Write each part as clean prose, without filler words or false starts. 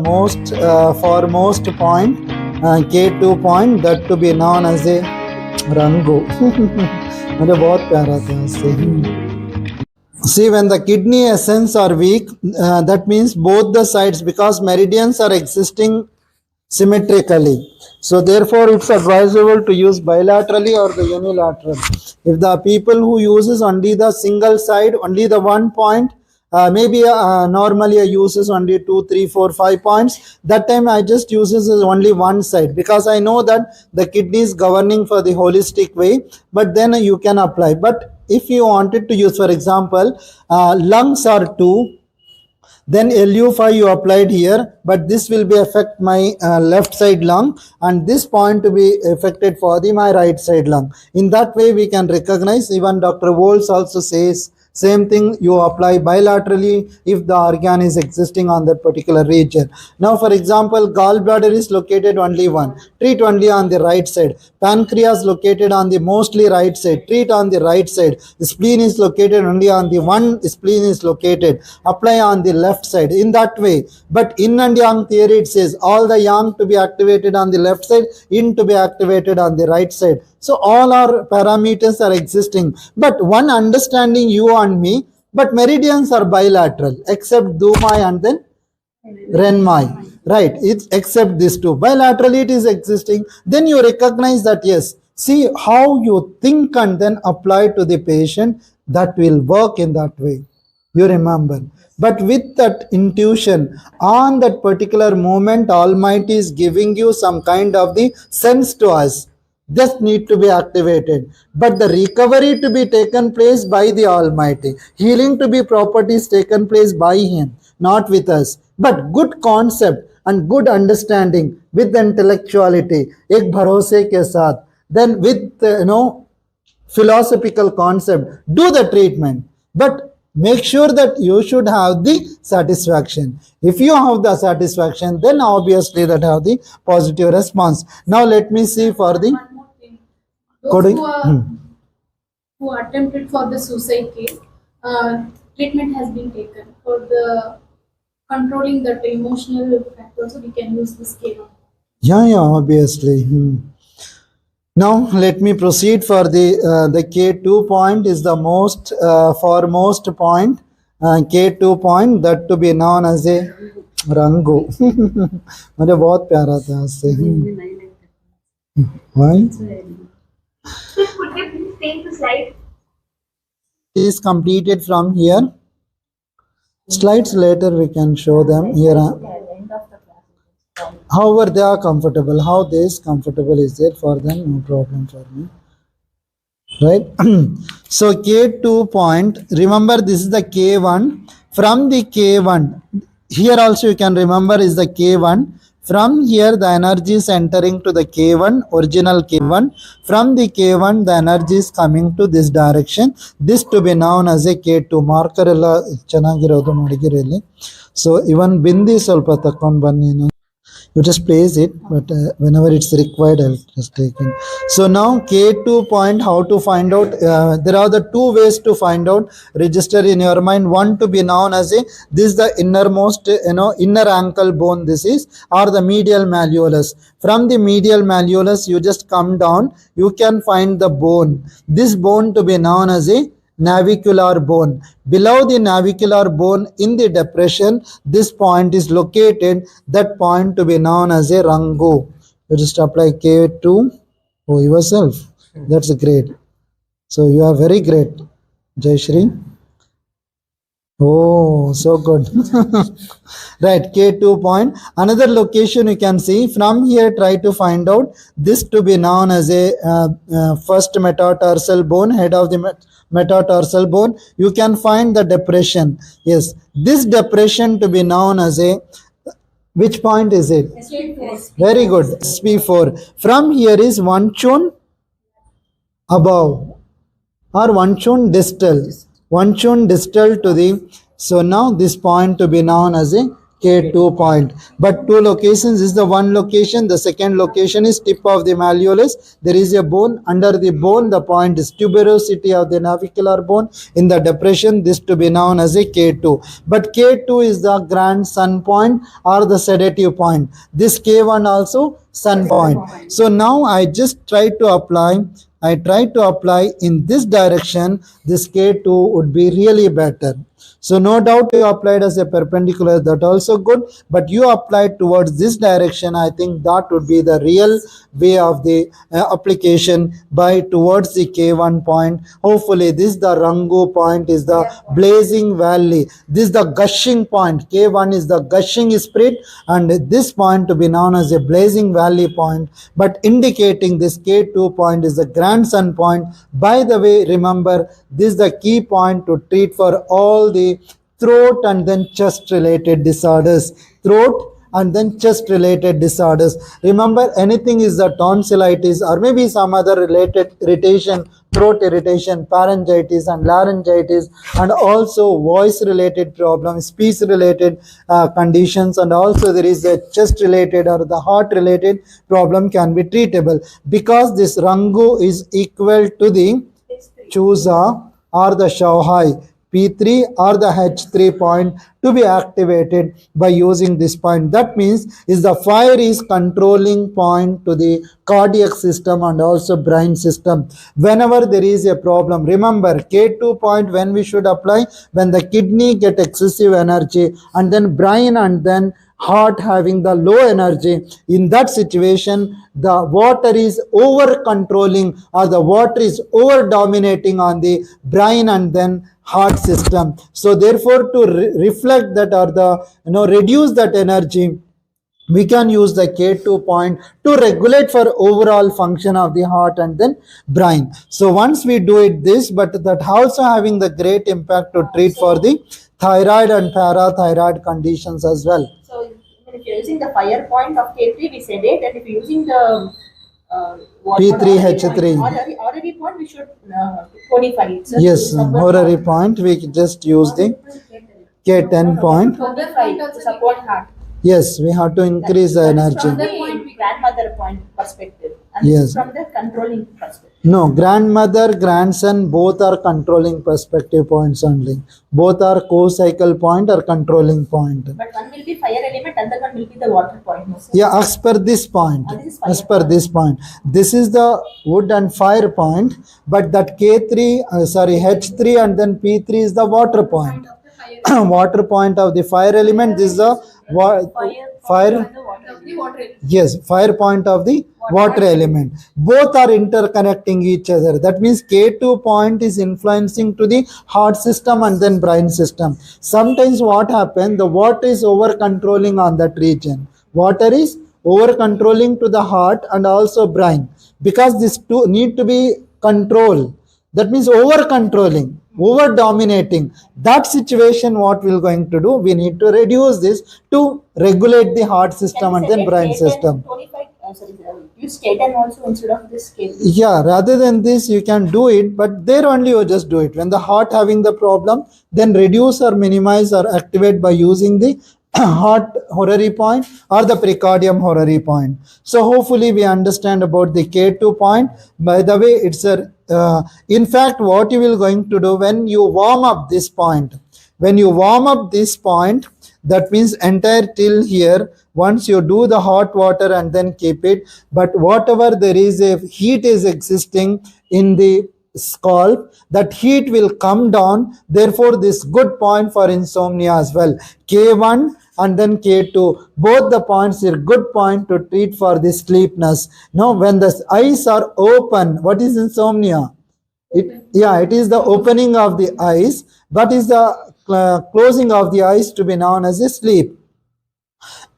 most foremost point, K2 point, that to be known as a Rango. मुझे बहुत प्यारा था उससे. See, when the kidney essence are weak, that means both the sides, because meridians are existing symmetrically. So therefore, it's advisable to use bilaterally or the unilateral. If the people who uses only the single side, only the 1 point, maybe normally I uses only 2, 3, 4, 5 points. That time I just uses only one side, because I know that the kidney is governing for the holistic way. But then you can apply. But if you wanted to use, for example, lungs are 2, then LU5 you applied here, but this will be affect my left side lung, and this point to be affected for my right side lung. In that way we can recognize. Even Dr. Wolz also says same thing, you apply bilaterally if the organ is existing on that particular region. Now for example, gallbladder is located only one, treat only on the right side. Pancreas located on the mostly right side, treat on the right side. The spleen is located only on the one spleen is located, apply on the left side, in that way. But yin and yang theory, it says all the yang to be activated on the left side, yin to be activated on the right side. So all our parameters are existing, but one understanding you and me, but meridians are bilateral except Dumai and then Renmai, right? It's except these two. Bilaterally it is existing. Then you recognize that, yes, see how you think and then apply to the patient, that will work in that way. You remember. But with that intuition, on that particular moment, Almighty is giving you some kind of the sense to us. Just need to be activated. But the recovery to be taken place by the Almighty. Healing to be properties taken place by Him, not with us. But good concept and good understanding with the intellectuality, ek bharose ke saath, then with philosophical concept, do the treatment. But make sure that you should have the satisfaction. If you have the satisfaction, then obviously that have the positive response. Now let me see for the one more thing. Those who attempted for the suicide case, treatment has been taken for the controlling that emotional factor, so we can use this scale. Yeah, obviously. Now let me proceed for the K2 point is the most foremost point, K2 point, that to be known as a Rango. मुझे बहुत प्यारा था उससे. Why? Could you please take the slide? It is completed from here. Slides later we can show them here. However they are comfortable, how this comfortable is there for them, no problem for me, right? So K2 point, remember this is the K1. From the K1, here also you can remember is the K1. From here the energy is entering to the K1, original K1. From the K1 the energy is coming to this direction. This to be known as a K2. Marker ella ಚೆನ್ನಾಗಿರೋದು ನೋಡಿಗಿರಲಿ. So even bindi ಸ್ವಲ್ಪ ತಕೊಂಡು ಬನ್ನಿ. You just place it, but whenever it's required, I'll just take it. So now K2 point, how to find out? There are the two ways to find out. Register in your mind. One to be known as a, this is the innermost, inner ankle bone this is, or the medial malleolus. From the medial malleolus, you just come down, you can find the bone. This bone to be known as a navicular bone. Below the navicular bone in the depression, this point is located, that point to be known as a Rango. You just apply K2. Oh, yourself. That's great. So you are very great. Jai Shri. Oh, so good. Right, K2 point. Another location you can see. From here, try to find out this to be known as a first metatarsal bone, head of the metatarsal bone. You can find the depression. Yes, this depression to be known as a, which point is it? SP4. Very good, SP4. From here is one chun above or one chun distal. One chun distal to the, so now this point to be known as a K2 point. But two locations is the one location. The second location is tip of the malleolus. There is a bone. Under the bone, the point is tuberosity of the navicular bone. In the depression, this to be known as a K2. But K2 is the grand sun point or the sedative point. This K1 also sun point. So now I just try to apply. I try to apply in this direction. This K2 would be really better. So no doubt you applied as a perpendicular, that also good, but you applied towards this direction. I think that would be the real way of the application by towards the K1 point. Hopefully this the Rangu point is the blazing valley. This the gushing point. K1 is the gushing spirit and this point to be known as a blazing valley point, but indicating this K2 point is the grand sun point. By the way, remember this is the key point to treat for all the throat and then chest related disorders. Throat and then chest related disorders. Remember, anything is the tonsillitis or maybe some other related irritation, throat irritation, pharyngitis and laryngitis, and also voice related problems, speech related conditions, and also there is a chest related or the heart related problem can be treatable, because this Rangu is equal to the Chusa or the Shauhai, P3 or the H3 point to be activated by using this point. That means is the fire is controlling point to the cardiac system and also brain system. Whenever there is a problem, remember K2 point when we should apply when the kidney get excessive energy and then brain and then heart having the low energy. In that situation, the water is over controlling or the water is over dominating on the brain and then heart system. So therefore, to reflect that or the reduce that energy, we can use the K2 point to regulate for overall function of the heart and then brain. So once we do it this, but that also having the great impact to treat for the thyroid and parathyroid conditions as well. So if you're using the fire point of K3, we sedate, and if you're using the P3H3. Horary point, we should codify it. So Yes, horary point, we just use the K10 point. Codify to support heart. Yes, we have to increase the energy. From the grandmother point perspective, and Yes. from the controlling perspective. No, grandmother, grandson, both are controlling perspective points only. Both are co-cycle point or controlling point. But one will be fire element, other one will be the water point. No, sir? Yeah, as per this point. This is fire As per point. this point. This is the wood and fire point, but that K3, H3 and then P3 is the water point. Water point of the fire element. This is the fire. Yes, fire point of the water element. Both are interconnecting each other. That means K2 point is influencing to the heart system and then brain system. Sometimes what happens, the water is over controlling on that region. Water is over controlling to the heart and also brain, because these two need to be controlled. That means over controlling, over dominating. That situation, what we're going to do, we need to reduce this to regulate the heart system and then brain system. Use K10 also instead of this K3. Yeah, rather than this, you can do it, but there only you just do it. When the heart having the problem, then reduce or minimize or activate by using the heart horary point or the precardium horary point. So hopefully we understand about the K2 point. By the way, it's a in fact, what you will going to do when you warm up this point, when you warm up this point, that means entire till here, once you do the hot water and then keep it, but whatever there is a heat is existing in the scalp, that heat will come down. Therefore, this good point for insomnia as well. K1 and then K2, both the points are good point to treat for the sleepiness. Now, when the eyes are open, what is insomnia? It is the opening of the eyes, but is the closing of the eyes to be known as a sleep.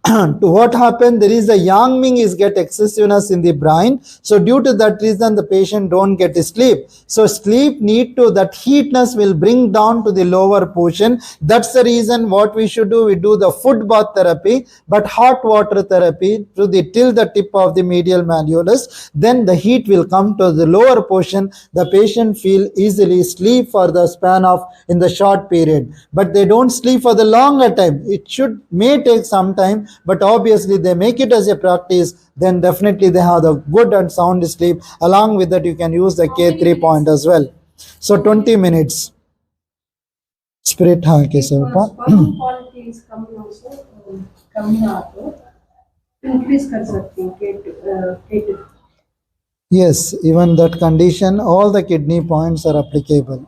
what happened, there is a yangming is get excessiveness in the brain, so due to that reason the patient don't get sleep. So sleep need to, that heatness will bring down to the lower portion. That's the reason what we should do, we do the foot bath therapy, but hot water therapy to the till the tip of the medial malleolus, then the heat will come to the lower portion, the patient feel easily sleep for the span of in the short period, but they don't sleep for the longer time. It should may take some time, but obviously they make it as a practice, then definitely they have the good and sound sleep. Along with that you can use the K3 point as well. So 20 minutes. Spirit के sperm quality is coming also, coming out, increase कर सकते हैं K2. Yes, even that condition, all the kidney points are applicable.